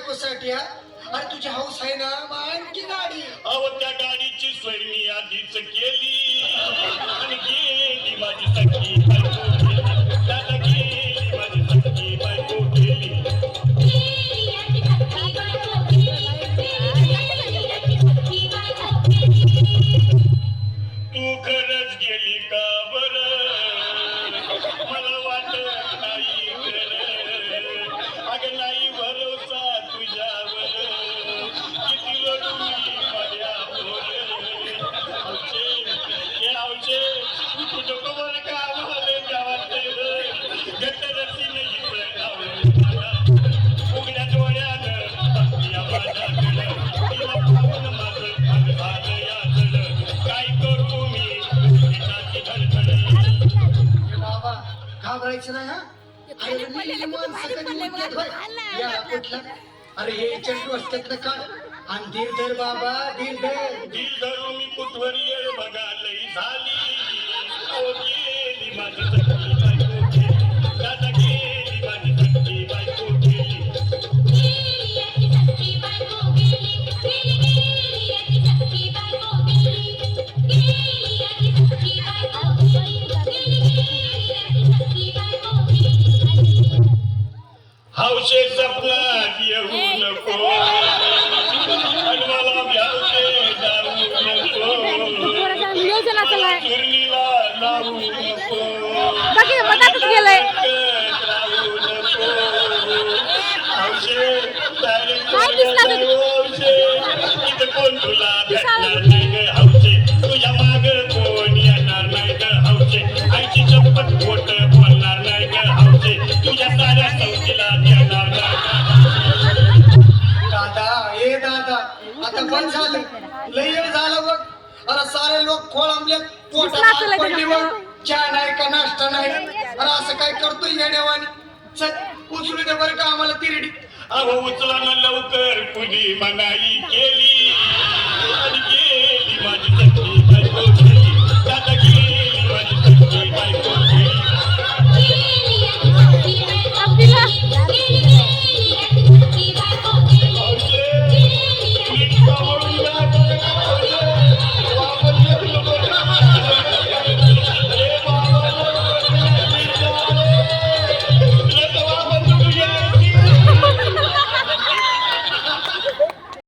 बायकोसाठी हा. अरे तुझी हौस आहे ना मग आणखी गाडी. अहो त्या गाडीची सोय मी आधीच केली आणि गेली माझी सखी बायको गेली. दादा गेली माझी सखी बायको गेली. तू खरंच गेली का बरं मला वाटत नाही खरं. अगं नाही भरोसा तुझ्यावर किती रडू मी माझ्यावर. आवचे हे आवचे तुझं कबर का आम्हाला गावात गटरची नाही उघड्या डोळ्यानं बघती माझ्याकडं. तिला पाहून माझं मन झालं याचलं. काय करू मी पिठाची धडधड. बाबा घाबरायचं नाही हा. अरे मेलेली माणसं कधी उठतात होय? या कुठला अरे हे चंडू असतात काढ आणि धीर धर बाबा धीर धर. दिल धरून मी कुठवर येळ बघा लई झाली. अहो गेली माझी सखी बायको गेली. दादा गेली माझी सखी बायको गेली. हौशे सपनात येऊ नको आणि मला भ्यावते जाऊ नको. चुरणीला लावू नको. गेलंय राहू नको. हौशे काय दिसला तुझी? हौशे इथं कोण तुला भेटणार नाही ग हौशे. तुझ्या माग कोण येणार नाही ग हौशे. आईची चप्पट खोट बोलणार नाही ग हौशे. तुझ्या साऱ्या सौतीला देणार नाही. दादा ए दादा आता बंद झालं लय वेळ झालं बघ. अरे सारे लोक खोळंबले पोटात आग पडली बघ. चहा नाही का नाश्ता नाही. अरे असं काय करतोय या देवानी. चल उचलू दे बरं का आम्हाला तिरडी. अहो उचला ना लवकर कुणी मनाई केली.